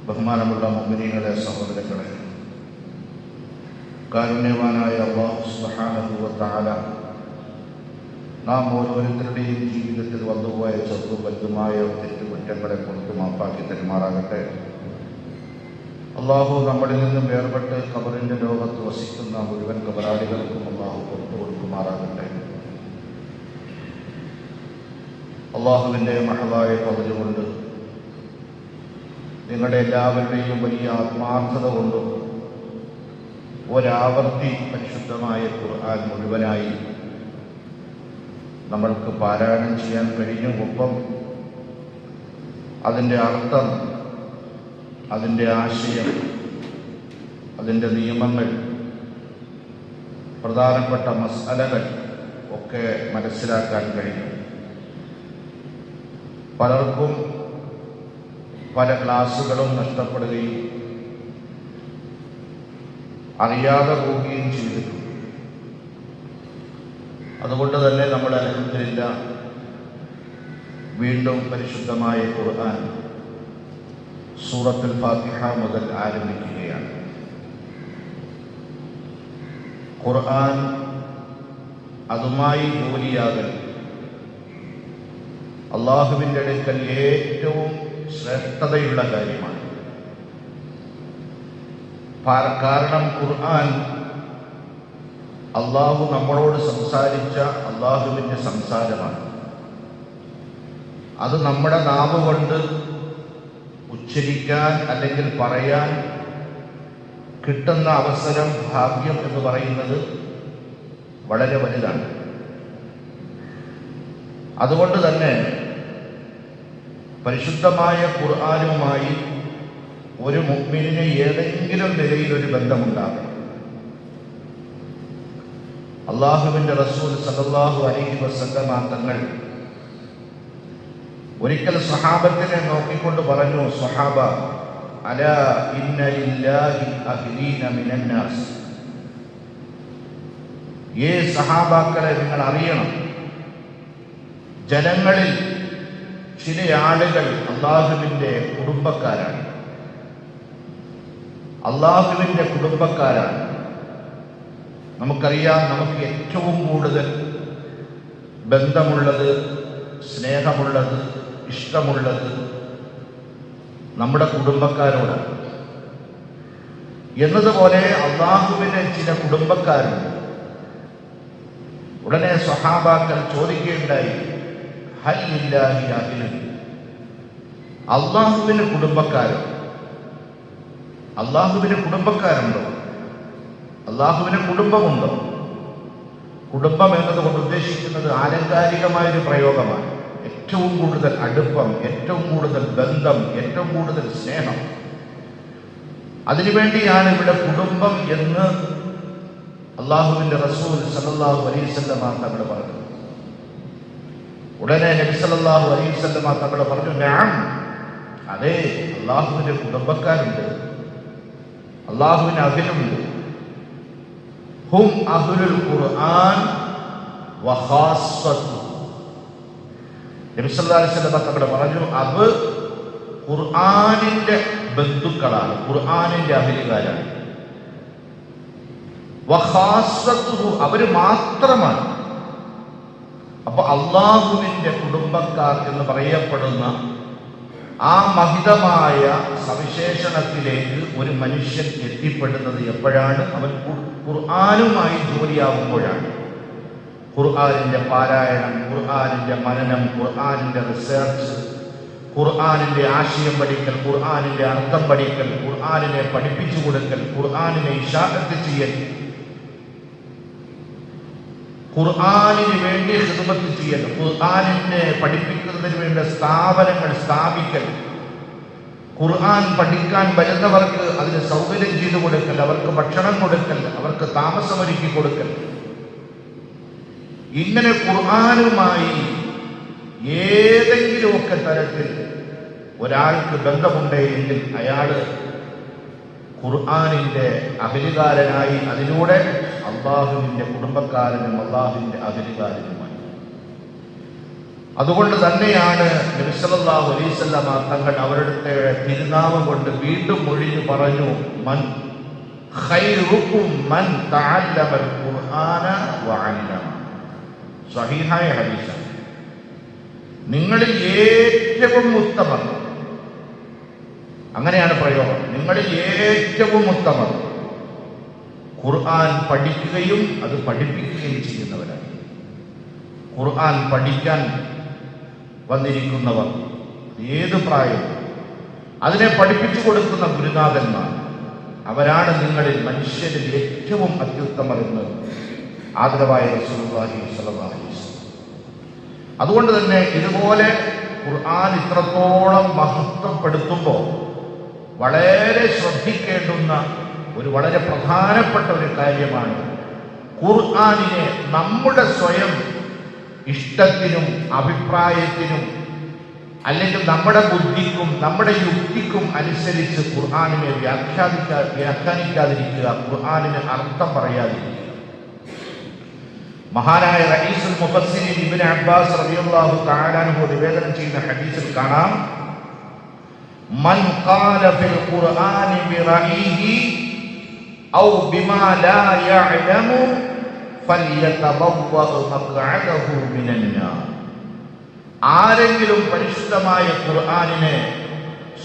ബഹുമാനമുള്ള മുഅ്മിനീങ്ങളെ, സഹോദരങ്ങളെ, കാരുണ്യവാനായ അല്ലാഹു സുബ്ഹാനഹു വ തആല നാം ഓരോരുത്തരുടെയും ജീവിതത്തിൽ വന്നുപോയ ചെറുതും വലുതുമായ തെറ്റുകുറ്റങ്ങളെ പുറത്തു മാപ്പാക്കി തരുമാറാകട്ടെ. അള്ളാഹു നമ്മളിൽ നിന്നും വേർപെട്ട് ഖബറിൻ്റെ ലോകത്ത് വസിക്കുന്ന മുഴുവൻ ഖബറാളികൾക്കും അള്ളാഹു പുറത്തു കൊടുക്കുമാറാകട്ടെ. അള്ളാഹുവിൻ്റെ മഹദായ ഫദ്ല് കൊണ്ട് നിങ്ങളുടെ എല്ലാവരുടെയും വലിയ ആത്മാർത്ഥത കൊണ്ടും ഒരാവർത്തി പരിശുദ്ധമായ ഖുർആൻ മുഴുവനായി നമ്മൾക്ക് പാരായണം ചെയ്യാൻ കഴിഞ്ഞു. ഒപ്പം അതിൻ്റെ അർത്ഥം, അതിൻ്റെ ആശയം, അതിൻ്റെ നിയമങ്ങൾ, പ്രധാനപ്പെട്ട മസ്അലകൾ ഒക്കെ മനസ്സിലാക്കാൻ കഴിഞ്ഞു. പലർക്കും പല ക്ലാസുകളും നഷ്ടപ്പെടുകയും അറിയാതെ പോവുകയും ചെയ്തിട്ടുണ്ട്. അതുകൊണ്ട് തന്നെ നമ്മൾ അൽഹംദുലില്ലാഹ് വീണ്ടും പരിശുദ്ധമായ ഖുർആൻ സൂറത്തുൽ ഫാത്തിഹ മുതൽ ആരംഭിക്കുകയാണ്. ഖുർആൻ അതുമായി ജോലിയാകൽ അള്ളാഹുവിൻ്റെ അടുക്കൽ ഏറ്റവും ശ്രേഷ്ഠതയുള്ള കാര്യമാണ്. കാരണം ഖുർആൻ അള്ളാഹു നമ്മളോട് സംസാരിച്ച അള്ളാഹുവിൻ്റെ സംസാരമാണ്. അത് നമ്മുടെ നാവ് കൊണ്ട് ഉച്ചരിക്കാൻ അല്ലെങ്കിൽ പറയാൻ കിട്ടുന്ന അവസരം, ഭാഗ്യം എന്ന് പറയുന്നത് വളരെ വലുതാണ്. അതുകൊണ്ട് തന്നെ പരിശുദ്ധമായ ഖുർആനുമായി ഒരു മുഅ്മിനിന് ഏതെങ്കിലും നിലയിൽ ഒരു ബന്ധമുണ്ടാകണം. അള്ളാഹുവിൻ്റെ റസൂൽ സല്ലല്ലാഹു അലൈഹി വസല്ലമ തങ്ങൾ ഒരിക്കൽ സ്വഹാബത്തിനെ നോക്കിക്കൊണ്ട് പറഞ്ഞു, സ്വഹാബ, അലാ ഇന്ന ലില്ലാഹി അഹ്ലീന മിനന്നാസ്. സഹാബാക്കളെ, നിങ്ങൾ അറിയണം, ജനങ്ങളിൽ ചില ആളുകൾ അള്ളാഹുവിൻ്റെ കുടുംബക്കാരാണ്. അള്ളാഹുവിൻ്റെ കുടുംബക്കാരാണ്. നമുക്കറിയാം, നമുക്ക് ഏറ്റവും കൂടുതൽ ബന്ധമുള്ളത്, സ്നേഹമുള്ളത്, ഇഷ്ടമുള്ളത് നമ്മുടെ കുടുംബക്കാരോടാണ്. എന്നതുപോലെ അള്ളാഹുവിന് ചില കുടുംബക്കാരുണ്ട്. ഉടനെ സ്വഹാബാക്കൾ ചോദിക്കുകയുണ്ടായി, ഹൽ ലില്ലാഹി അഹ്ലുൻ, അള്ളാഹുവിന് കുടുംബക്കാരോ? അള്ളാഹുവിന് കുടുംബക്കാരുണ്ടോ? അള്ളാഹുവിന് കുടുംബമുണ്ടോ? കുടുംബം എന്നതുകൊണ്ട് ഉദ്ദേശിക്കുന്നത് ആലങ്കാരികമായൊരു പ്രയോഗമാണ്. ഏറ്റവും കൂടുതൽ അടുപ്പം, ഏറ്റവും കൂടുതൽ ബന്ധം, ഏറ്റവും കൂടുതൽ സ്നേഹം. അതിനുവേണ്ടിയാണ് ഇവിടെ കുടുംബം എന്ന് അള്ളാഹുവിൻ്റെ റസൂൽ സല്ലല്ലാഹു അലൈഹി വസല്ലമ തങ്ങൾ പറഞ്ഞു. ഉടനെ നബി സല്ലല്ലാഹു അലൈഹി വസല്ലമ തങ്ങൾ പറഞ്ഞു, നഅം, അതെ, അള്ളാഹുവിൻ്റെ കുടുംബക്കാരുണ്ട്, അള്ളാഹുവിന് അഹ്ലുണ്ട്. ഹും അഹ്ലുൽ ഖുർആൻ വ ഖാസ്സത്തു. നബി സല്ലല്ലാഹു അലൈഹി വസല്ലമ തങ്ങൾ പറഞ്ഞു, അത് ഖുർആനിൻ്റെ ബന്ധുക്കളാണ്, ഖുർആനിൻ്റെ അഹ്ലുകാരാണ്. വ ഖാസ്സത്തുഹു, അവര് മാത്രമാണ്. അപ്പൊ അള്ളാഹുവിൻ്റെ കുടുംബക്കാർ എന്ന് പറയപ്പെടുന്ന ആ മഹിതമായ സവിശേഷണത്തിലേക്ക് ഒരു മനുഷ്യൻ എത്തിപ്പെടുന്നത് എപ്പോഴാണ്? അവൻ ഖുർആനുമായി ജോലിയാകുമ്പോഴാണ്. ഖുർആനിൻ്റെ പാരായണം, ഖുർആനിൻ്റെ മനനം, ഖുർആനിൻ്റെ റിസർച്ച്, ഖുർആനിൻ്റെ ആശയം പഠിക്കൽ, ഖുർആനിൻ്റെ അർത്ഥം പഠിക്കൽ, ഖുർആനിനെ പഠിപ്പിച്ചു കൊടുക്കൽ, ഖുർആനിനെ ഇശാഅത്ത് ചെയ്യൽ, ഖുർആനിന് വേണ്ടി ഖിദ്മത്ത് ചെയ്യൽ, ഖുർആനിനെ പഠിപ്പിക്കുന്നതിന് വേണ്ട സ്ഥാപനങ്ങൾ സ്ഥാപിക്കൽ, ഖുർആൻ പഠിക്കാൻ വരുന്നവർക്ക് അതിന് സൗകര്യം ചെയ്തു കൊടുക്കൽ, അവർക്ക് ഭക്ഷണം കൊടുക്കൽ, അവർക്ക് താമസമൊരുക്കി കൊടുക്കൽ. ഇങ്ങനെ ഖുർആനുമായി ഏതെങ്കിലുമൊക്കെ തരത്തിൽ ഒരാൾക്ക് ബന്ധമുണ്ടെങ്കിൽ അയാൾ ഖുർആനിൻ്റെ അഹ്ലുകാരനായി, അതിലൂടെ അള്ളാഹുവിൻ്റെ കുടുംബക്കാരനും അള്ളാഹുവിൻ്റെ അഹ്ലുകാരനുമായി. അതുകൊണ്ട് തന്നെയാണ് നബി സല്ലല്ലാഹു അലൈഹി വസല്ലമ തങ്ങൾ അവരുടെ തിരുനാമം കൊണ്ട് വീണ്ടും മൊഴിഞ്ഞു പറഞ്ഞു, മൻ ഖൈറുക്കും മൻ തഅല്ലമൽ ഖുർആന വഅല്ലമ. സ്വഹീഹായ ഹദീസ്. നിങ്ങളിൽ ഏറ്റവും ഉത്തമർ, അങ്ങനെയാണ് പ്രയോഗം, നിങ്ങളിൽ ഏറ്റവും ഉത്തമർ ഖുർആൻ പഠിക്കുകയും അത് പഠിപ്പിക്കുകയും ചെയ്യുന്നവരാണ്. ഖുർആൻ പഠിക്കാൻ വന്നിരിക്കുന്നവർ, ഏത് പ്രായവും അതിനെ പഠിപ്പിച്ചു കൊടുക്കുന്ന ഗുരുനാഥന്മാർ, അവരാണ് നിങ്ങളിൽ മനുഷ്യരിൽ ഏറ്റവും അത്യുത്തമർ എന്ന് ആദരവായ റസൂലുള്ളാഹി സ്വല്ലല്ലാഹു അലൈഹി വസല്ലം. അതുകൊണ്ട് തന്നെ ഇതുപോലെ ഖുർആൻ ഇത്രത്തോളം മഹത്വപ്പെടുത്തുമ്പോൾ വളരെ ശ്രദ്ധിക്കേണ്ടുന്ന ഒരു വളരെ പ്രധാനപ്പെട്ട ഒരു കാര്യമാണ് ഖുർആനിനെ നമ്മുടെ സ്വയം ഇഷ്ടത്തിനും അഭിപ്രായത്തിനും അല്ലെങ്കിൽ നമ്മുടെ ബുദ്ധിക്കും നമ്മുടെ യുക്തിക്കും അനുസരിച്ച് ഖുർആനിനെ വ്യാഖ്യാനിക്കാതിരിക്കുക, ഖുർആനിന് അർത്ഥം പറയാതിരിക്കുക. മഹാനായ റഈസുൽ മുഫസ്സിരീൻ ഇബ്നു അബ്ബാസ് റളിയല്ലാഹു തആല അൻഹു നിവേദനം ചെയ്യുന്ന ഹദീസിൽ കാണാം, മൻ ഖാല ഫിൽ ഖുർആനി ബിറഈഹി ഔ ബിമാ ലാ യഅലമു ഫല്യതബവ്വഅ മഖ്അദഹു മിനന്നാർ. ആരെങ്കിലും പരിശുദ്ധമായ ഖുർആനിനെ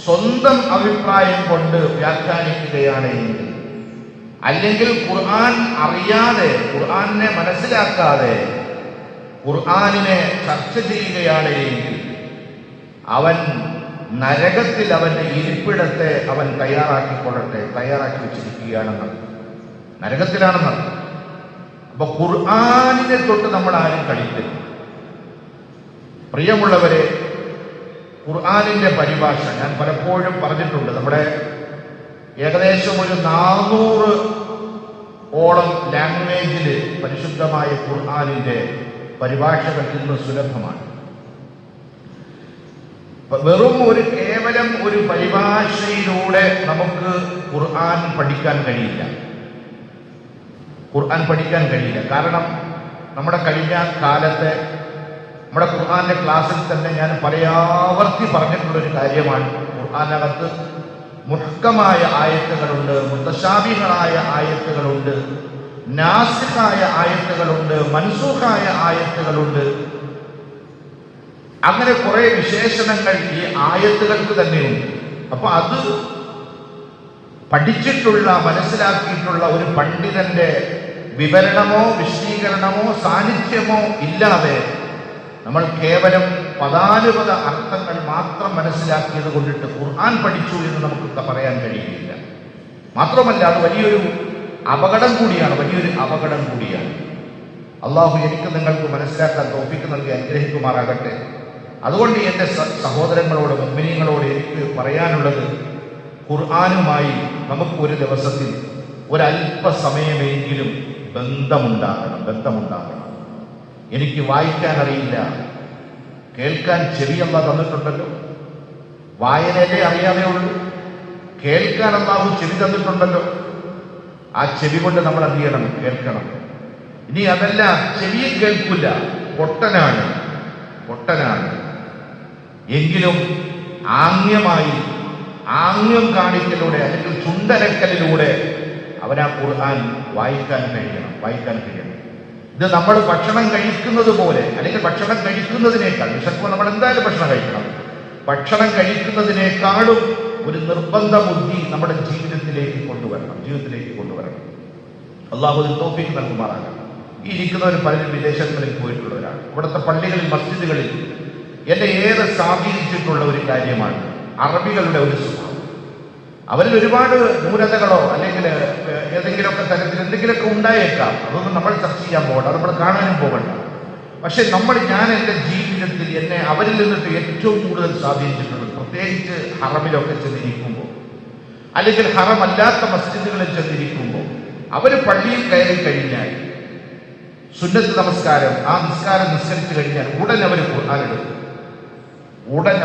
സ്വന്തം അഭിപ്രായം കൊണ്ട് വ്യാഖ്യാനിക്കുകയാണെങ്കിൽ, അല്ലെങ്കിൽ ഖുർആൻ അറിയാതെ, ഖുർആനിനെ മനസ്സിലാക്കാതെ ഖുർആനിനെ ചർച്ച ചെയ്യുകയാണെങ്കിൽ അവൻ നരകത്തിൽ അവന്റെ ഇരിപ്പിടത്തെ അവൻ തയ്യാറാക്കി വെച്ചിരിക്കുകയാണെന്നർത്ഥം. നരകത്തിലാണെന്നർത്ഥം. അപ്പൊ ഖുർആനിനെ തൊട്ട് നമ്മൾ ആരും കളിക്കരുത്. പ്രിയമുള്ളവരെ, ഖുർആനിന്റെ പരിഭാഷ ഞാൻ പലപ്പോഴും പറഞ്ഞിട്ടുണ്ട്. നമ്മുടെ ഏകദേശം ഒരു 400 ലാംഗ്വേജിൽ പരിശുദ്ധമായ ഖുർആനിന്റെ പരിഭാഷകൾ ഇന്ന് സുലഭമാണ്. വെറും കേവലം ഒരു പരിഭാഷയിലൂടെ നമുക്ക് ഖുർആൻ പഠിക്കാൻ കഴിയില്ല. കാരണം നമ്മുടെ കഴിഞ്ഞ കാലത്തെ നമ്മുടെ ഖുർആന്റെ ക്ലാസ്സിൽ തന്നെ ഞാൻ പലയാവർത്തി പറഞ്ഞിട്ടുള്ളൊരു കാര്യമാണ്, ഖുർആനകത്ത് മുഹ്കമായ ആയത്തുകളുണ്ട്, മുതശാബിഹായ ആയത്തുകളുണ്ട്, നാസിഖായ ആയത്തുകളുണ്ട്, മൻസൂഖായ ആയത്തുകളുണ്ട്. അങ്ങനെ കുറെ വിശേഷണങ്ങൾ ഈ ആയത്തുകൾക്ക് തന്നെയുണ്ട്. അപ്പൊ അത് പഠിച്ചിട്ടുള്ള, മനസ്സിലാക്കിയിട്ടുള്ള ഒരു പണ്ഡിതന്റെ വിവരണമോ വിശദീകരണമോ സാന്നിധ്യമോ ഇല്ലാതെ നമ്മൾ കേവലം പദാനുപത അർത്ഥങ്ങൾ മാത്രം മനസ്സിലാക്കിയത് കൊണ്ടിട്ട് ഖുർആൻ പഠിച്ചു എന്ന് നമുക്ക് പറയാൻ കഴിയില്ല. മാത്രമല്ല അത് വലിയൊരു അപകടം കൂടിയാണ്. അള്ളാഹു എനിക്ക് നിങ്ങൾക്ക് മനസ്സിലാക്കാൻ തൗഫീഖ് നൽകി അനുഗ്രഹിക്കുമാറാകട്ടെ. അതുകൊണ്ട് എൻ്റെ സഹോദരങ്ങളോട്, മുഅ്മിനീങ്ങളോട് എനിക്ക് പറയാനുള്ളത്, ഖുർആനുമായി നമുക്ക് ഒരു ദിവസത്തിൽ ഒരല്പസമയമെങ്കിലും ബന്ധമുണ്ടാകണം. എനിക്ക് വായിക്കാൻ അറിയില്ല, കേൾക്കാൻ ചെവി അല്ലാഹു തന്നിട്ടുണ്ടല്ലോ. വായനയല്ലേ അറിയാതെ ഉള്ളൂ, കേൾക്കാൻ അല്ലാഹു ചെവി തന്നിട്ടുണ്ടല്ലോ. ആ ചെവി കൊണ്ട് നമ്മൾ എന്ത് ചെയ്യണം? കേൾക്കണം. ഇനി അതല്ല, ചെവിയും കേൾക്കില്ല, പൊട്ടനാണ്. എങ്കിലും ആംഗ്യം കാണിക്കലിലൂടെ അല്ലെങ്കിൽ ചുണ്ടനക്കലിലൂടെ അവൻ ആ ഖുർആൻ വായിക്കാൻ കഴിയണം. ഇത് നമ്മൾ ഭക്ഷണം കഴിക്കുന്നത് പോലെ, അല്ലെങ്കിൽ ഭക്ഷണം കഴിക്കുന്നതിനേക്കാൾ, വിശക്കുമ്പോൾ നമ്മൾ എന്തായാലും ഭക്ഷണം കഴിക്കണം. ഭക്ഷണം കഴിക്കുന്നതിനേക്കാളും ഒരു നിർബന്ധ ബുദ്ധി നമ്മുടെ ജീവിതത്തിലേക്ക് കൊണ്ടുവരണം. അല്ലാഹു തൗഫീഖ് നൽകുമാറാകട്ടെ. ഈ ഇരിക്കുന്നവർ പലരും വിദേശങ്ങളിൽ പോയിട്ടുള്ളവരാണ്. ഇവിടുത്തെ പള്ളികളിൽ, മസ്ജിദുകളിൽ എന്നെ ഏറെ സ്വാധീനിച്ചിട്ടുള്ള ഒരു കാര്യമാണ് അറബികളുടെ ഒരു സ്വഭാവം. അവരിൽ ഒരുപാട് ന്യൂനതകളോ അല്ലെങ്കിൽ ഏതെങ്കിലുമൊക്കെ തരത്തിൽ എന്തെങ്കിലുമൊക്കെ ഉണ്ടായേക്കാം. അതൊന്നും നമ്മൾ ചർച്ച ചെയ്യാൻ പോകണ്ട, അത് നമ്മൾ കാണാനും പോകണ്ട. പക്ഷെ ഞാൻ എൻ്റെ ജീവിതത്തിൽ എന്നെ അവരിൽ നിന്നിട്ട് ഏറ്റവും കൂടുതൽ സ്വാധീനിച്ചിട്ടുള്ളത്, പ്രത്യേകിച്ച് ഹറമിലൊക്കെ ചെന്നിരിക്കുമ്പോൾ, അല്ലെങ്കിൽ ഹറമല്ലാത്ത മസ്ജിദുകളിൽ ചെന്നിരിക്കുമ്പോൾ, അവർ പള്ളിയിൽ കയറി കഴിഞ്ഞാൽ സുന്നത്ത് നമസ്കാരം, ആ നിസ്കാരം നിസ്കരിച്ചു കഴിഞ്ഞാൽ ഉടൻ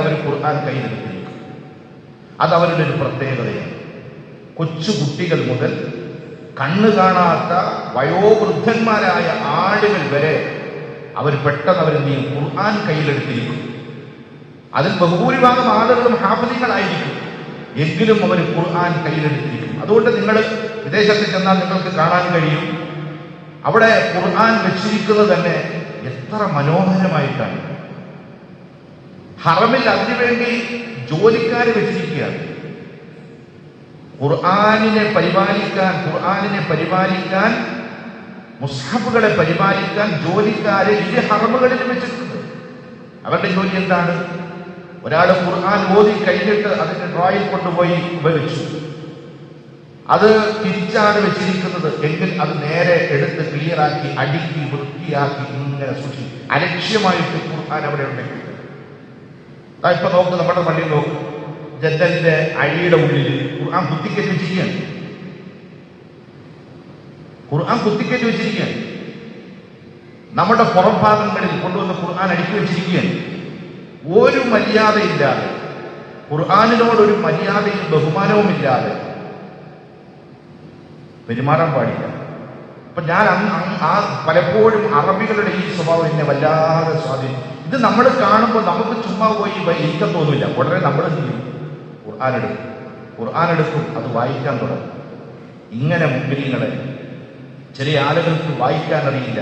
അവർ ഖുർആൻ കയ്യിലെടുത്തിരിക്കും. അതവരുടെ ഒരു പ്രത്യേകതയാണ്. കൊച്ചുകുട്ടികൾ മുതൽ കണ്ണു കാണാത്ത വയോവൃദ്ധന്മാരായ ആളുകൾ വരെ അവർ പെട്ടെന്ന് അവരെന്ത് ചെയ്യും? ഖുർആൻ കയ്യിലെടുത്തിരിക്കും. അതിൽ ബഹുഭൂരിഭാഗം ആളുകളും ഹാഫിളുകളായിരിക്കും, എങ്കിലും അവർ ഖുർആൻ കയ്യിലെടുത്തിരിക്കും. അതുകൊണ്ട് നിങ്ങൾ വിദേശത്ത് ചെന്നാൽ നിങ്ങൾക്ക് കാണാൻ കഴിയും, അവിടെ ഖുർആൻ വെച്ചിരിക്കുന്നത് തന്നെ എത്ര മനോഹരമായിട്ടാണ്. ഹറമിൽ അതിനുവേണ്ടി ജോലിക്കാരെ വെച്ചിരിക്കുകയാണ്. ഖുർആനിനെ പരിപാലിക്കാൻ മുസ്ഹഫുകളെ പരിപാലിക്കാൻ ജോലിക്കാരെ ഈ ഹറമുകളിൽ വെച്ചിട്ടുണ്ട്. അവരുടെ ജോലി എന്താണ്? ഒരാൾ ഖുർആൻ ഓതി കഴിഞ്ഞിട്ട് അതിന്റെ ഡ്രോയിൽ കൊണ്ടുപോയി ഉപയോഗിച്ചു, അത് തിരിച്ചാണ് വെച്ചിരിക്കുന്നത് എങ്കിൽ അത് നേരെ എടുത്ത് ക്ലിയറാക്കി അടുക്കി വൃത്തിയാക്കി ഇങ്ങനെ സൂക്ഷിക്കും. അലക്ഷ്യമായിട്ട് ഖുർആൻ അവിടെ ഉണ്ടെങ്കിൽ ഇപ്പൊ നോക്ക്, നമ്മുടെ പള്ളിയിൽ നോക്ക്, ജനലിന്റെ അഴിയുടെ ഉള്ളിൽ ഖുർആൻ കുത്തിക്കറ്റി വെച്ചിരിക്കുകയാണ്. നമ്മുടെ പുറം ഭാഗങ്ങളിൽ കൊണ്ടുവന്ന് ഖുർആൻ അടുക്കി വെച്ചിരിക്കുകയാണ്. ഒരു മര്യാദയില്ലാതെ, ഖുർആനിനോടൊരു മര്യാദയും ബഹുമാനവും ഇല്ലാതെ പെരുമാറാൻ പാടില്ല. അപ്പൊ ഞാൻ പലപ്പോഴും അറബികളുടെ ഈ സ്വഭാവം എന്നെ വല്ലാതെ സ്വാധീനിച്ചു. ഇത് നമ്മൾ കാണുമ്പോൾ നമുക്ക് ചുമ്മാ പോയി ഇരിക്കാൻ തോന്നില്ല. ഉടനെ നമ്മൾ എന്ത് ചെയ്യും? ഖുർആൻ എടുക്കും, അത് വായിക്കാൻ തുടങ്ങും. ഇങ്ങനെ മുഗ്മിനീങ്ങളെ ചില ആളുകൾക്ക് വായിക്കാൻ അറിയില്ല.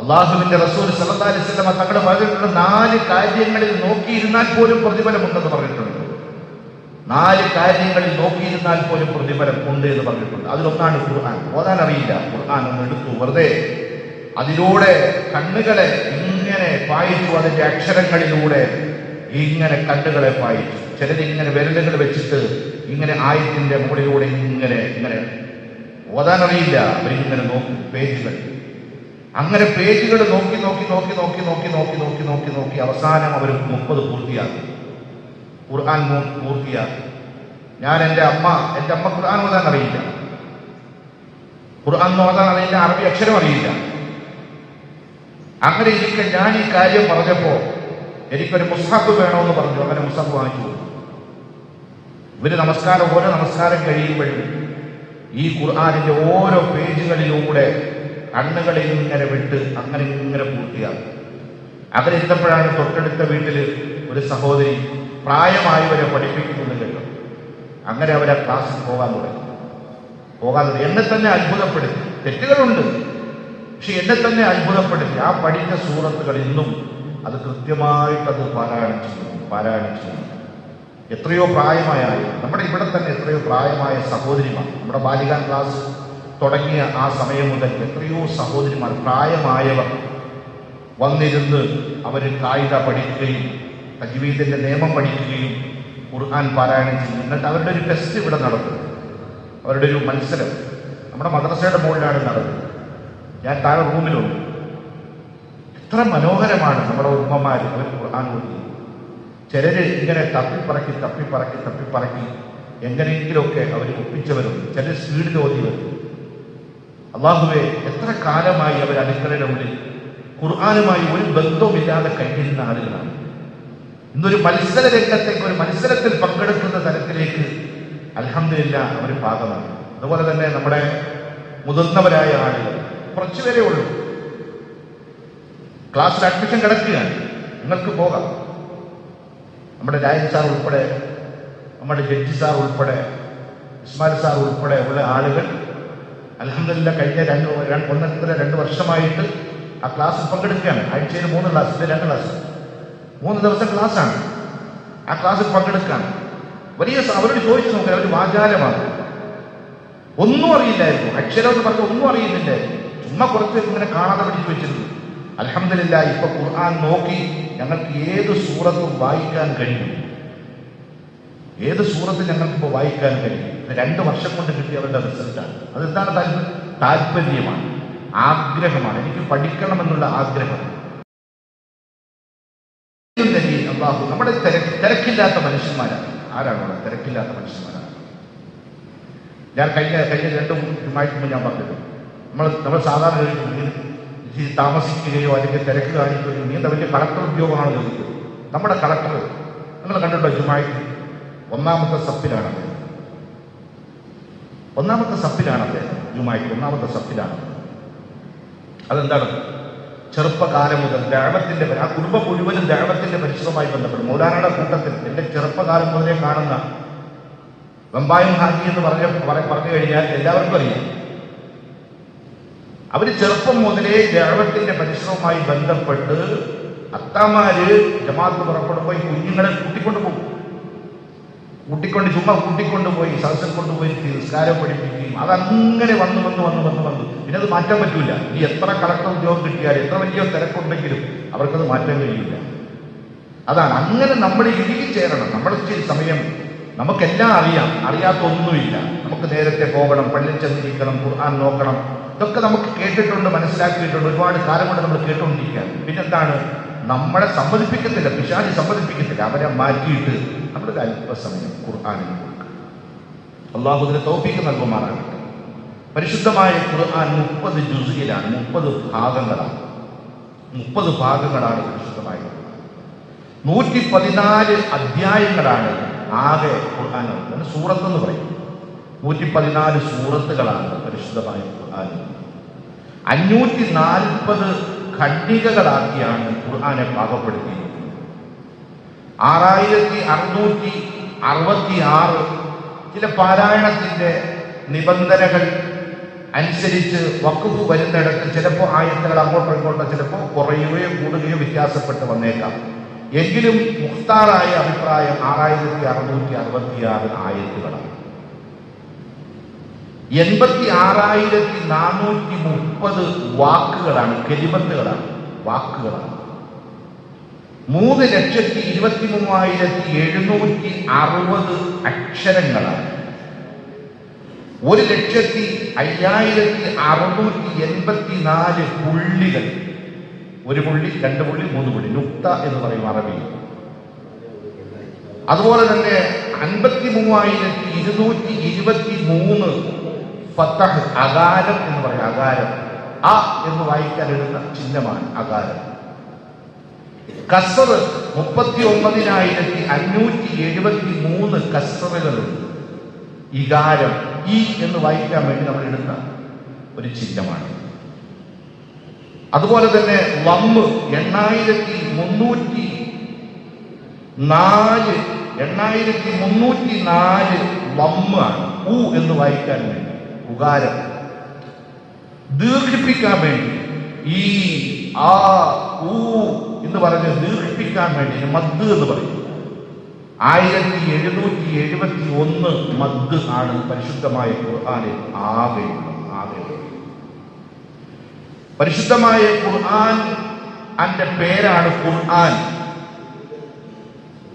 അള്ളാഹുവിന്റെ റസൂൽ സല്ലല്ലാഹു അലൈഹി വസല്ലം തങ്ങൾ പറഞ്ഞിട്ടുള്ള 4 കാര്യങ്ങളിൽ നോക്കിയിരുന്നാൽ പോലും പ്രതിഫലമുണ്ടെന്ന് പറഞ്ഞിട്ടുണ്ട്. 4 കാര്യങ്ങളിൽ നോക്കിയിരുന്നാൽ പോലും പ്രതിഫലം ഉണ്ട് എന്ന് പറഞ്ഞിട്ടുണ്ട്. അതിലൊന്നാണ് ഖുർആൻ. ഓതാൻ അറിയില്ല, ഖുർആൻ ഒന്ന് എടുത്തു, വെറുതെ അതിലൂടെ കണ്ണുകളെ ഇങ്ങനെ പായിച്ചു, അതിന്റെ അക്ഷരങ്ങളിലൂടെ ഇങ്ങനെ കണ്ണുകളെ പായിച്ചു. ചിലരിങ്ങനെ വിരലുകൾ വെച്ചിട്ട് ഇങ്ങനെ ആയത്തിന്റെ മുകളിലൂടെ ഇങ്ങനെ ഓതാൻ അറിയില്ല, അവരിങ്ങനെ നോക്കും പേജുകൾ. അങ്ങനെ പേജുകൾ നോക്കി അവസാനം അവർ 30 പൂർത്തിയാക്കും, ഖുർആൻ പൂർത്തിയാക്കും. ഞാൻ എൻ്റെ അമ്മ ഖുർആൻ ഓതാൻ അറിയില്ല, അറബി അക്ഷരം അറിയില്ല. അങ്ങനെ ഇരിക്കെ ഞാൻ ഈ കാര്യം പറഞ്ഞപ്പോ എനിക്കൊരു മുസ്ഹഫ് വേണമെന്ന് പറഞ്ഞു. അങ്ങനെ മുസ്ഹഫ് വാങ്ങിച്ചു. ഓരോ നമസ്കാരം കഴിയുമ്പോഴും ഈ ഖുർആനിന്റെ ഓരോ പേജുകളിലൂടെ കണ്ണുകളിൽ ഇങ്ങനെ വിട്ട് ഇങ്ങനെ പൂർത്തിയാകും. അങ്ങനെ ഇരുന്നപ്പോഴാണ് തൊട്ടടുത്ത വീട്ടിൽ ഒരു സഹോദരി പ്രായമായവരെ പഠിപ്പിക്കുന്നത് കേട്ടോ. അങ്ങനെ അവരെ ക്ലാസ്സിൽ പോകാൻ തുടങ്ങി. എന്നെ തന്നെ അത്ഭുതപ്പെടുത്തി. തെറ്റുകളുണ്ട്, പക്ഷെ എന്നെ തന്നെ അത്ഭുതപ്പെടുത്തി. ആ പഠിച്ച സൂറത്തുകൾ ഇന്നും അത് കൃത്യമായിട്ടത് പാരായണം ചെയ്യുന്നു. എത്രയോ പ്രായമായ നമ്മുടെ ഇവിടെ തന്നെ എത്രയോ പ്രായമായ സഹോദരിമാർ, നമ്മുടെ ബാലികാൻ ക്ലാസ് തുടങ്ങിയ ആ സമയം മുതൽ എത്രയോ സഹോദരിമാർ പ്രായമായവർ വന്നിരുന്ന് അവർ കായിക പഠിക്കുകയും തജ്വീദിന്റെ നിയമം പഠിക്കുകയും ഖുർആൻ പാരായണം ചെയ്യും. എന്നിട്ട് അവരുടെ ഒരു ടെസ്റ്റ് ഇവിടെ നടത്തും, അവരുടെ ഒരു മത്സരം നമ്മുടെ മദ്രസയുടെ മുകളിലാണ് നടന്നത്. ഞാൻ താഴെ റൂമിലുണ്ട്. എത്ര മനോഹരമാണ് നമ്മുടെ ഉമ്മമാർ അവർ ഖുർആൻ ഓതി. ചിലര് ഇങ്ങനെ തപ്പിപ്പറക്കി എങ്ങനെയെങ്കിലുമൊക്കെ അവർ ഒപ്പിച്ചവരുണ്ട്. ചിലർ സ്പീഡിൽ ഓതി വരും. അള്ളാഹുവെ, എത്ര കാലമായി അവർ അടുക്കളയുടെ ഉള്ളിൽ ഖുർആനുമായി ഒരു ബന്ധവുമില്ലാതെ കഴിഞ്ഞിരുന്ന ആളുകളാണ്. ഇന്നൊരു മത്സര രംഗത്തേക്ക്, ഒരു മത്സരത്തിൽ പങ്കെടുക്കുന്ന തരത്തിലേക്ക് അൽഹംദുലില്ലാ അവർ ഭാഗമാണ്. അതുപോലെ തന്നെ നമ്മുടെ മുതിർന്നവരായ ആളുകൾ കുറച്ചുപേരേ ഉള്ളൂ. ക്ലാസ്സിൽ അഡ്മിഷൻ കിടക്കുകയാണ്, നിങ്ങൾക്ക് പോകാം. നമ്മുടെ രാജൻ സാർ ഉൾപ്പെടെ, നമ്മുടെ ജഡ്ജി സാർ ഉൾപ്പെടെ, ഇസ്മായിൽ സാർ ഉൾപ്പെടെ ഉള്ള ആളുകൾ അൽഹംദുലില്ലാ കഴിഞ്ഞ 2 വർഷമായിട്ട് ആ ക്ലാസ്സിൽ പങ്കെടുക്കുകയാണ്. ആഴ്ചയിൽ 3 ക്ലാസ്, 2 ക്ലാസ്, 3 ദിവസം ക്ലാസ്സാണ്. ആ ക്ലാസ്സിൽ പങ്കെടുക്കുകയാണ്. അവരോട് ചോദിച്ചു നോക്കാൻ അവർ വാചാലമാണ്. ഒന്നും അറിയില്ലായിരുന്നു, അക്ഷരം എന്ന് പറഞ്ഞാൽ ഒന്നും അറിയുന്നില്ലായിരുന്നു. ചുമ്മാ കുറച്ച് ഇങ്ങനെ കാണാതെ പഠിച്ചു വെച്ചിരുന്നു. അൽഹംദുലില്ലാ ഇപ്പൊ ഖുർആൻ നോക്കി ഞങ്ങൾക്ക് ഏത് സൂറത്തും വായിക്കാൻ കഴിയും. ഞങ്ങൾക്കിപ്പോൾ വായിക്കാൻ കഴിയും. 2 വർഷം കൊണ്ട് കിട്ടിയ അവരുടെ റിസൾട്ടാണ്. അതെന്താണ്? താല്പര്യമാണ്, ആഗ്രഹമാണ്. എനിക്ക് പഠിക്കണമെന്നുള്ള ആഗ്രഹം. അല്ലാഹു നമ്മുടെ തിരക്കില്ലാത്ത മനുഷ്യന്മാരാണ്. ആരാണോ തിരക്കില്ലാത്ത മനുഷ്യന്മാരാണ്? ഞാൻ കഴിഞ്ഞ 2 ജുമായ്ക്ക് ഞാൻ പറഞ്ഞത്, നമ്മൾ സാധാരണ താമസിക്കുകയോ അല്ലെങ്കിൽ തിരക്ക് കാണിക്കുകയോ, നീ എന്താ വലിയ കളക്ടർ ഉദ്യോഗമാണോ ചോദിക്കുന്നത്? നമ്മുടെ കളക്ടർ നിങ്ങൾ കണ്ടിട്ടോ? ജുമായ്ക്ക് 1ാമത്തെ സപ്പിലാണ് അദ്ദേഹം. 1ാമത്തെ സപ്പിലാണ് അദ്ദേഹം. ജുമായ്ക്ക് 1ാമത്തെ സപ്പിലാണ്. അതെന്താണ്? ചെറുപ്പകാലം മുതൽ ദഅവത്തിന്റെ ആ കുടുംബം മുഴുവനും ദഅവത്തിന്റെ പരിശ്രമമായി ബന്ധപ്പെടും. മൗലാനയുടെ കൂട്ടത്തിൽ എൻ്റെ ചെറുപ്പകാലം മുതലേ കാണുന്ന വെമ്പായം ഹാജി എന്ന് പറഞ്ഞു കഴിഞ്ഞാൽ എല്ലാവർക്കും അറിയാം. അവര് ചെറുപ്പം മുതലേ ദഅവത്തിന്റെ പരിശ്രമവുമായി ബന്ധപ്പെട്ട് അത്താമാര് ജമാഅത്ത് പുറപ്പെടുമ്പോൾ ഈ കുഞ്ഞുങ്ങളെ കൂട്ടിക്കൊണ്ടുപോയി സദസ്സിൽ കൊണ്ടുപോയി നിസ്കാരം പഠിപ്പിക്കുകയും അതങ്ങനെ വന്ന് പിന്നെ അത് മാറ്റാൻ പറ്റൂല. ഈ എത്ര കളക്ടർ ഉദ്യോഗം കിട്ടിയാലും എത്ര വലിയ തിരക്കുണ്ടെങ്കിലും അവർക്കത് മാറ്റാൻ കഴിയില്ല. അതാണ് അങ്ങനെ നമ്മൾ ഇടുക്കി ചേരണം. നമ്മൾ ഇച്ചിരി സമയം നമുക്കെല്ലാം അറിയാത്തൊന്നുമില്ല. നമുക്ക് നേരത്തെ പോകണം, പള്ളിയിൽ ചെന്നിരിക്കണം, ഖുർആൻ നോക്കണം, ഇതൊക്കെ നമുക്ക് കേട്ടിട്ടുണ്ട്, മനസ്സിലാക്കിയിട്ടുണ്ട്, ഒരുപാട് കാലം കൊണ്ട് നമ്മൾ കേട്ടുകൊണ്ടിരിക്കുക. പിന്നെന്താണ്, നമ്മളെ സമ്മതിപ്പിക്കത്തില്ല, പിശാചി സമ്മതിപ്പിക്കത്തില്ല. അവരെ മാറ്റിയിട്ട് നമ്മുടെ അല്പസമയം ഖുർആനിന് കൊടുക്കുക. അള്ളാഹു ഇതിന് തൗഫീഖ് നൽകുമാറാകട്ടെ. പരിശുദ്ധമായ ഖുർആൻ 30 ജുസ്ഇലാണ്, 30 ഭാഗങ്ങളാണ്. 30 ഭാഗങ്ങളാണ് പരിശുദ്ധമായ ഖുർആൻ. 114 അധ്യായങ്ങളാണ് ആകെ ഖുർആൻ. സൂറത്ത് എന്ന് പറയും. 114 സൂറത്തുകളാണ് പരിശുദ്ധമായ ഖുർആൻ. 540 ഖണ്ഡികകളാക്കിയാണ് ഖുർആനെ പാകപ്പെടുത്തിയിരിക്കുന്നത്. 6666 ചില പാരായണത്തിന്റെ നിബന്ധനകൾ അനുസരിച്ച് വഖഫ് വരുന്നിടത്ത് ചിലപ്പോൾ ആയത്തുകൾ അങ്ങോട്ടോ ഇങ്ങോട്ടോ ചിലപ്പോൾ കുറയുകയോ കൂടുകയോ വ്യത്യാസപ്പെട്ട് വന്നേക്കാം. എങ്കിലും മുഖ്താറായ അഭിപ്രായം 6666 ആയത്തുകളാണ്. 86,430 വാക്കുകളാണ്, കലിമത്തുകളാണ്, വാക്കുകളാണ്. 3,23,760 അക്ഷരങ്ങളാണ്. 1,05,684 പുള്ളികൾ. 1 പുള്ളി, 2 പുള്ളി, 3 പുള്ളി, നുക്ത എന്ന് പറയും അറബിയിൽ. അതുപോലെ തന്നെ 53,223 ഫതഹ്, അകാരം എന്ന് പറയും. അകാരം അ എന്ന് വായിക്കാൻ ഇടുന്ന ചിഹ്നമാണ് അകാരം. കസ്റ് 39,573 കസ്റുകളുണ്ട്. ഇകാരം ഇ എന്ന് വായിക്കാൻ വേണ്ടി നമ്മൾ ഇടുന്ന ഒരു ചിഹ്നമാണ്. അതുപോലെ തന്നെ ലമ്മ് 8,304 ലമ്മാണ്. ഉ എന്ന് വായിക്കാൻ വേണ്ടി ഉകാരം. ദീർഘിപ്പിക്കാൻ വേണ്ടി ഈ ആ ഊ എന്ന് പറഞ്ഞ് ദീർഘിപ്പിക്കാൻ വേണ്ടി മദ് എന്ന് പറയും. 1771 മദ് ആണ് പരിശുദ്ധമായ ഖുർആനിൽ ആകെയുള്ളത്. പരിശുദ്ധമായ ഖുർആൻ അതിന്റെ പേരാണ് ഖുർആൻ.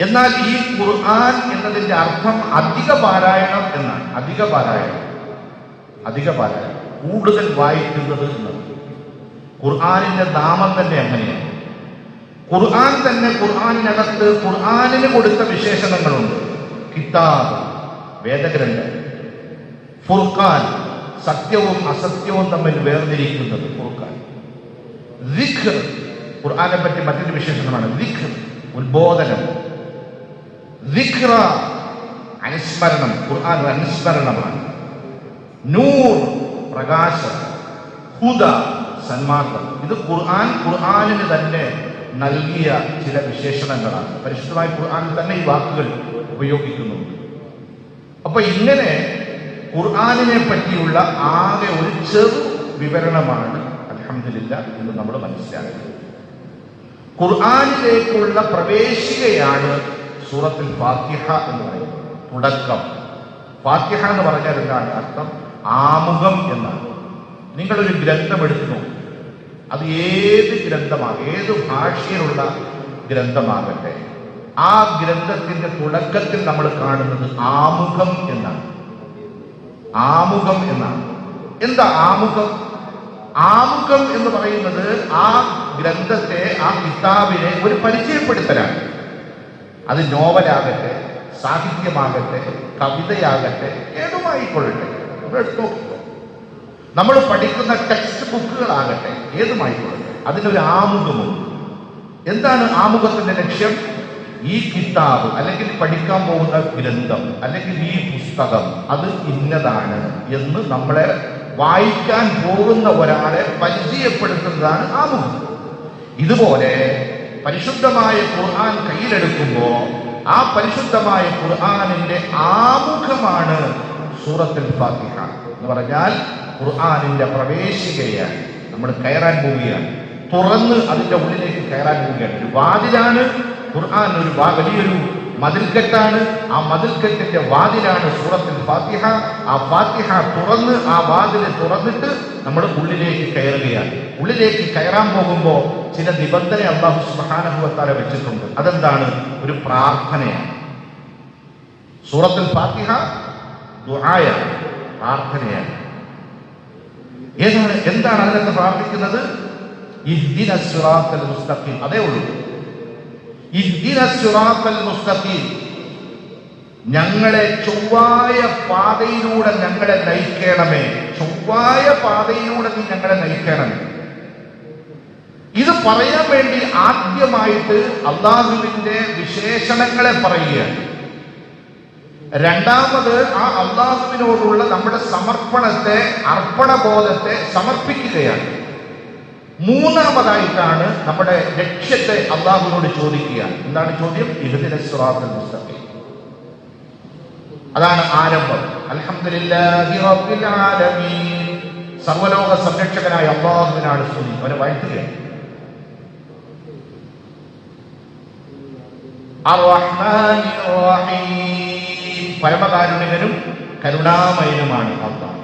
എന്നാൽ ഈ ഖുർആൻ എന്നതിന്റെ അർത്ഥം അധിക പാരായണം എന്നാണ്. അധിക പാരായണം, കൂടുതൽ വായിക്കുന്നത് എന്നത്. ഖുർആനിന്റെ നാമം തന്നെ അങ്ങനെയാണ്. ഖുർആൻ തന്നെ, ഖുർആനിനകത്ത് ഖുർആനിന് കൊടുത്ത വിശേഷണങ്ങളുണ്ട്. കിതാബ്, വേദഗ്രന്ഥം. ഫുർഖാൻ, സത്യവും അസത്യവും തമ്മിൽ വേർതിരിക്കുന്നത് ഫുർഖാൻ. ദിക്ർ, ഖുർആനെ പറ്റി മറ്റൊരു വിശേഷണമാണ് ദിക്ർ, ഉത്ബോധനം. ദിക്റ, അനുസ്മരണം. ഖുർആൻ അനുസ്മരണമാണ്. നൂർ, പ്രകാശം. ഹുദ, സന്മാർഗം. ഇത് ഖുർആനിന് തന്നെ നൽകിയ ചില വിശേഷണങ്ങളാണ്. പരിശുദ്ധമായ ഖുർആനിൽ തന്നെ ഈ വാക്കുകൾ ഉപയോഗിക്കുന്നുണ്ട്. അപ്പൊ ഇങ്ങനെ ഖുർആനിനെ പറ്റിയുള്ള ആകെ ഒരു ചെറു വിവരണമാണ് അൽഹംദുലില്ലാഹ് ഇന്ന് നമ്മൾ മനസ്സിലാക്കുന്നത്. ഖുർആനിലേക്കുള്ള പ്രവേശികയാണ് സൂറത്തുൽ ഫാത്തിഹ എന്ന് പറയുന്നത്. തുടക്കം. ഫാത്തിഹ എന്ന് പറഞ്ഞാൽ എന്താണ് അർത്ഥം? ആമുഖം എന്നാണ്. നിങ്ങളൊരു ഗ്രന്ഥം എടുത്തു നോക്കും, അത് ഏത് ഗ്രന്ഥമാണ്, ഏത് ഭാഷയിലുള്ള ഗ്രന്ഥമാകട്ടെ, ആ ഗ്രന്ഥത്തിന്റെ തുടക്കത്തിൽ നമ്മൾ കാണുന്നത് ആമുഖം എന്നാണ്. ആമുഖം എന്നാണ്. എന്താ ആമുഖം? ആമുഖം എന്ന് പറയുന്നത് ആ ഗ്രന്ഥത്തെ, ആ കിതാബിനെ ഒരു പരിചയപ്പെടുത്തലാണ്. അത് നോവലാകട്ടെ, സാഹിത്യമാകട്ടെ, കവിതയാകട്ടെ, ഏതുമായിക്കൊള്ളട്ടെ. എടുത്തു നോക്കിക്കോ. നമ്മൾ പഠിക്കുന്ന ടെക്സ്റ്റ് ബുക്കുകളാകട്ടെ, ഏതുമായിക്കൊള്ളട്ടെ, അതിനൊരു ആമുഖമുണ്ട്. എന്താണ് ആമുഖത്തിന്റെ ലക്ഷ്യം? ഈ കിതാബ് അല്ലെങ്കിൽ പഠിക്കാൻ പോകുന്ന ഗ്രന്ഥം അല്ലെങ്കിൽ ഈ പുസ്തകം അത് ഇന്നതാണ് എന്ന് നമ്മളെ വായിക്കാൻ പോകുന്ന ഒരാളെ പരിചയപ്പെടുത്തുന്നതാണ് ആമുഖം. ഇതുപോലെ പരിശുദ്ധമായ ഖുർആൻ കയ്യിലെടുക്കുമ്പോൾ ആ പരിശുദ്ധമായ ഖുർആനിന്റെ ആമുഖമാണ് സൂറത്തുൽ ഫാത്തിഹ എന്ന് പറഞ്ഞാൽ ഖുർആനിന്റെ പ്രവേശികയാണ്. നമ്മൾ കയറാൻ പോവുകയാണ്, തുറന്ന് അതിന്റെ ഉള്ളിലേക്ക് കയറാൻ പോവുകയാണ്. ഒരു വാതിലാണ് ഖുർആൻ, ഒരു വലിയൊരു മതിൽക്കെട്ടാണ്. ആ മതിൽക്കെട്ടിന്റെ വാതിലാണ് സൂറത്തുൽ ഫാത്തിഹ. ആ ഫാത്തിഹ തുറന്ന് ആ വാതില് തുറന്നിട്ട് നമ്മൾ ഉള്ളിലേക്ക് കയറുകയാണ്. ഉള്ളിലേക്ക് കയറാൻ പോകുമ്പോൾ ചില നിബന്ധന അല്ലാഹു സുബ്ഹാനഹു വ തആല വെച്ചിട്ടുണ്ട്. അതെന്താണ്? ഒരു പ്രാർത്ഥനയാണ്. സൂറത്തുൽ ഫാത്തിഹ ദുആയാണ്, പ്രാർത്ഥനയാണ്. എന്താണ് അതിനകത്ത് പ്രാർത്ഥിക്കുന്നത്? ഇഹ്ദിനസ് സിറാത്തൽ മുസ്തഖീം. അതേ ഉള്ളൂ. ഇഹ്ദിനസ് സിറാത്തൽ മുസ്തഖീം, ഞങ്ങളെ ചൊവ്വായ പാതയിലൂടെ ഞങ്ങളെ നയിക്കണമേ. ചൊവ്വായ പാതയിലൂടെ നീ ഞങ്ങളെ നയിക്കണമേ. ഇത് പറയാൻ വേണ്ടി ആദ്യമായിട്ട് അള്ളാഹുവിന്റെ വിശേഷണങ്ങളെ പറയുകയാണ്. രണ്ടാമത് ആ അള്ളാഹുവിനോടുള്ള നമ്മുടെ സമർപ്പണത്തെ, അർപ്പണബോധത്തെ സമർപ്പിക്കുകയാണ്. മൂന്നാമതായിട്ടാണ് നമ്മുടെ ലക്ഷ്യത്തെ അള്ളാഹുവിനോട് ചോദിക്കുക. എന്താണ് ചോദ്യം? ഇഹ്ദിനസ് സിറാത്തൽ മുസ്തഖീം. അതാണ് ആരംഭം. അൽഹംദുലില്ലാഹി റബ്ബിൽ ആലമീൻ. സർവലോക സംരക്ഷകനായ അള്ളാഹുവിനാണ് സ്തുതി. അവനെ വാഴ്ത്തുകയാണ്. അർ-റഹ്മാനിർ റഹീം, പരമകാരുണികനും കരുണാമയനുമാണ് അല്ലാഹ്.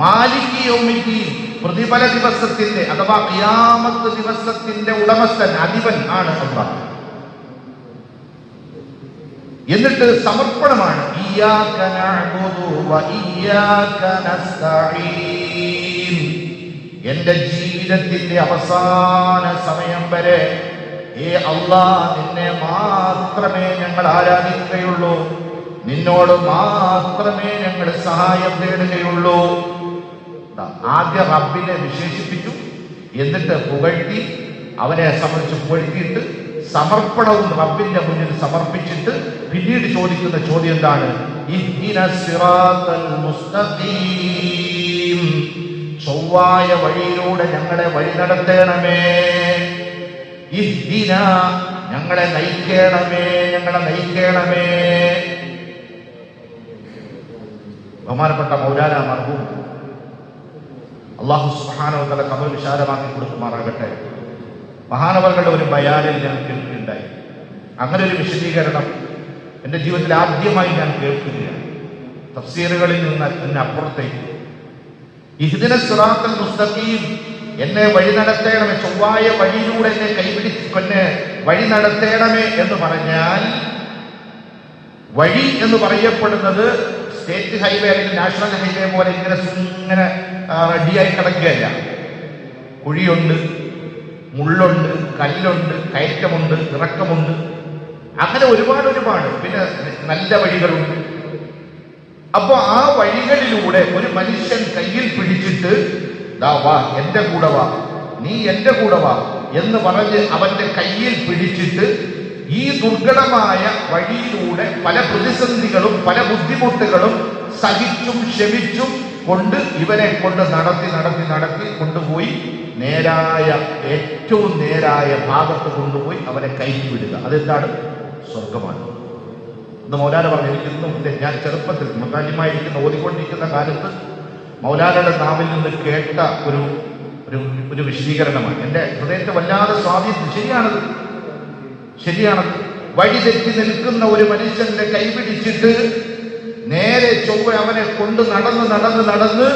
മാലികി യൗമിദ്ദീൻ, പ്രതിഫല ദിവസത്തിന്റെ അഥവാ ഖിയാമത്ത് ദിവസത്തിന്റെ ഉടമസ്ഥൻ, അധിപൻ ആണ് അല്ലാഹ്. എന്നിട്ട് സമർപ്പണമാണ്. ഇയ്യാക നഅ്ബുദു വ ഇയ്യാക നസ്തഈൻ. എന്റെ ജീവിതത്തിന്റെ അവസാന സമയം വരെ അല്ലാഹ് നിന്നെ മാത്രമേ ഞങ്ങൾ ആരാധിക്കുകയുള്ളൂ, നിന്നോട് മാത്രമേ ഞങ്ങൾ സഹായം തേടുകയുള്ളൂ. ആദ്യ റബ്ബിനെ വിശേഷിപ്പിച്ചു, എന്നിട്ട് പുകഴ്ത്തി, അവനെ സംബന്ധിച്ച് പുകഴ്ത്തിയിട്ട് സമർപ്പണവും റബ്ബിന്റെ മുന്നിൽ സമർപ്പിച്ചിട്ട് പിന്നീട് ചോദിക്കുന്ന ചോദ്യം എന്താണ്? ഇഹ്ദിനസ് സിറാത്തൽ മുസ്തഖീം, ചൊവ്വായ വഴിയിലൂടെ ഞങ്ങളെ വഴി നടത്തണമേ. ഇഹ്ദിന, ഞങ്ങളെ നയിക്കണമേ, ഞങ്ങളെ നയിക്കണമേ. ബഹുമാനപ്പെട്ട മൗലാന മർഹൂം അല്ലാഹു സുബ്ഹാനഹു വ തആല ഖബർ വിശാലമാക്കി കൊടുക്കുമാറാകട്ടെ. മഹാനവറുകളുടെ ഒരു ബയാനിൽ ഞാൻ കേൾക്കുകയുണ്ടായി. അങ്ങനെ ഒരു വിശദീകരണം എൻ്റെ ജീവിതത്തിൽ ആദ്യമായി ഞാൻ കേൾക്കുകയാണ്. തഫ്സീറുകളിൽ നിന്ന് അപ്പുറത്തേക്ക് ഇഹ്ദിനസ് സിറാത്തൽ മുസ്തഖീം, എന്നെ വഴി നടത്തേണമേ, ചൊവ്വായ വഴിയിലൂടെ എന്നെ കൈപിടിച്ച് വഴി നടത്തേണമേ എന്ന് പറഞ്ഞാൽ, വഴി എന്ന് പറയപ്പെടുന്നത് സ്റ്റേറ്റ് ഹൈവേ അല്ലെങ്കിൽ നാഷണൽ ഹൈവേ പോലെ ഇങ്ങനെ റെഡിയായി കിടക്കുകയല്ല. കുഴിയുണ്ട്, മുള്ളുണ്ട്, കല്ലുണ്ട്, കയറ്റമുണ്ട്, ഇറക്കമുണ്ട്, അങ്ങനെ ഒരുപാട്. പിന്നെ നല്ല വഴികളുണ്ട്. അപ്പൊ ആ വഴികളിലൂടെ ഒരു മനുഷ്യൻ കയ്യിൽ പിടിച്ചിട്ട് വാ, എന്റെ കൂടെ വാ, നീ എന്റെ കൂടെ വാ എന്ന് പറഞ്ഞ് അവന്റെ കയ്യിൽ പിടിച്ചിട്ട് ഈ ദുർഘടമായ വഴിയിലൂടെ പല പ്രതിസന്ധികളും പല ബുദ്ധിമുട്ടുകളും സഹിച്ചും ക്ഷമിച്ചും കൊണ്ട് ഇവനെ കൊണ്ട് നടത്തി കൊണ്ടുപോയി ഏറ്റവും നേരായ ഭാഗത്ത് കൊണ്ടുപോയി അവനെ കയറ്റി വിടുക. അതെന്താണ്? സ്വർഗമാണ്. ഇന്ന് മൗലാന പറഞ്ഞു, എനിക്കിന്നും ഞാൻ ചെറുപ്പത്തിൽ മുത്താലിമായിരിക്കുന്ന ഓതിക്കൊണ്ടിരിക്കുന്ന കാലത്ത് മൗലാനയുടെ നാവിൽ നിന്ന് കേട്ട ഒരു വിശദീകരണമാണ് എൻ്റെ ഹൃദയത്തെ വല്ലാതെ സ്വാധീനിച്ചു. ശരിയാണത്. വഴി തെറ്റി നിൽക്കുന്ന ഒരു മനുഷ്യന്റെ കൈപിടിച്ചിട്ട് നേരെ ചൊവ്വ അവനെ കൊണ്ട് നടന്ന്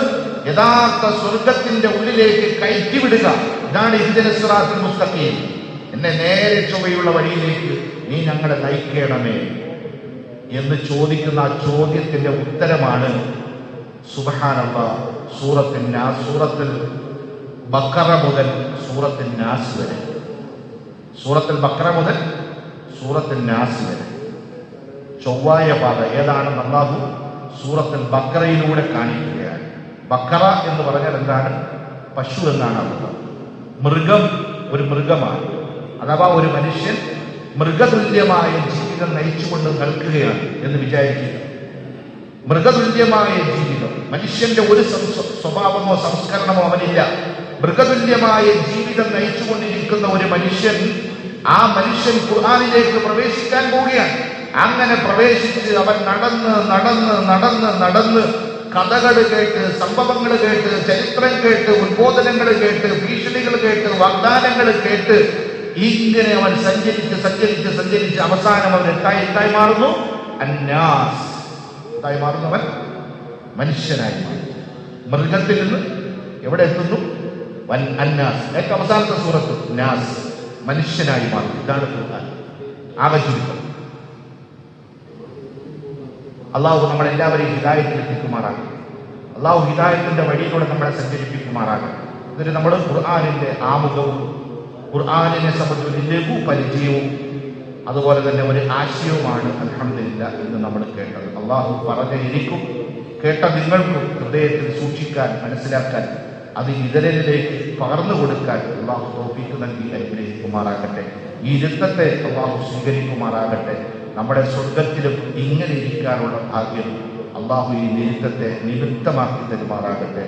യഥാർത്ഥ സ്വർഗത്തിന്റെ ഉള്ളിലേക്ക് കയറ്റിവിടുക. ഇതാണ് ഇഹ്ദിനസ് സിറാത്തൽ മുസ്തഖീം. എന്നെ നേരെ ചൊവ്വയുള്ള വഴിയിലേക്ക് നീ ഞങ്ങളെ നയിക്കണമേ എന്ന് ചോദിക്കുന്ന ആ ചോദ്യത്തിന്റെ ഉത്തരമാണ് സുബ്ഹാനല്ലാഹ് സൂറത്തുൽ ബഖറ മുതൽ സൂറത്തുൽ നാസ് വരെ. സൂറത്തുൽ ബഖറ മുതൽ സൂറത്തുൽ നാസ് വരെ ചൊവ്വായ പാത ഏതാണെന്ന് അല്ലാഹു സൂറത്തുൽ ബഖറയിലൂടെ കാണിക്കുകയാണ്. ബഖറ എന്ന് പറഞ്ഞാൽ എന്താണ്? പശു എന്നാണ് അർത്ഥം. മൃഗം, ഒരു മൃഗമാണ്. അഥവാ ഒരു മനുഷ്യൻ മൃഗതുല്യമായ ജീവിതം നയിച്ചുകൊണ്ട് നിൽക്കുകയാണ് എന്ന് വിചാരിക്കുക. മൃഗതുല്യമായ ജീവിതം, മനുഷ്യന്റെ ഒരു സ്വഭാവമോ സംസ്കരണമോ അവനില്ല. മൃഗതുല്യമായ ജീവിതം നയിച്ചുകൊണ്ടിരിക്കുന്ന ഒരു മനുഷ്യൻ, ആ മനുഷ്യൻ ഖുർആനിലേക്ക് പ്രവേശിക്കാൻ പോവുകയാണ്. അങ്ങനെ പ്രവേശിച്ച് അവൻ നടന്ന് നടന്ന് നടന്ന് നടന്ന് കഥകൾ കേട്ട്, സംഭവങ്ങൾ കേട്ട്, ചരിത്രം കേട്ട്, ഉദ്ബോധനങ്ങൾ കേട്ട്, ഭീഷണികൾ കേട്ട്, വാഗ്ദാനങ്ങൾ കേട്ട്, ഇങ്ങനെ അവൻ സഞ്ചരിച്ച് സഞ്ചരിച്ച് സഞ്ചരിച്ച് അവസാനം അവൻ എത്തായി മാറുന്നു അന്നാസ്. എന്തായി മാറുന്നവൻ? മനുഷ്യനായി മാറുന്നു. മൃഗത്തിൽ നിന്ന് എവിടെ എത്തുന്നു? വൻ അന്നാസ്. ഏറ്റവും അവസാനത്തെ സൂറത്ത് നാസ്, മനുഷ്യനായി മാറും. ഇതാണ് ഖുർആൻ. ആകെ ചുരുക്കം. അള്ളാഹു നമ്മളെല്ലാവരെയും ഹിദായത്തിൽ എത്തിക്കുമാറാകും. അള്ളാഹു ഹിദായത്തിന്റെ വഴിയിലൂടെ നമ്മളെ സഞ്ചരിപ്പിക്കുമാറാകും. ഇതിന് നമ്മൾ ഖുർആനിന്റെ ആമുഖവും ഖുർആനിനെ സംബന്ധിച്ച് ലഘു പരിചയവും അതുപോലെ തന്നെ ഒരു ആശയവുമാണ് അൽഹംദുലില്ലാഹ് ഇന്ന് നമ്മൾ കേട്ടത്. അള്ളാഹു പറഞ്ഞ എനിക്കും കേട്ട നിങ്ങൾക്കും ഹൃദയത്തിൽ സൂക്ഷിക്കാൻ, മനസ്സിലാക്കാൻ, അത് ഇതരരിലേക്ക് പകർന്നു കൊടുക്കാൻ അള്ളാഹു തൗഫീഖ് നൽകി അനുഗ്രഹിക്കുമാറാകട്ടെ. ഈ ഇരുത്തത്തെ അള്ളാഹു സ്വീകരിക്കുമാറാകട്ടെ. നമ്മുടെ സ്വർഗത്തിലും ഇങ്ങനെ ഇരിക്കാനുള്ള ഭാഗ്യം അള്ളാഹു ഈ നിരുത്തത്തെ നിമിത്തമാക്കി തരുമാറാകട്ടെ.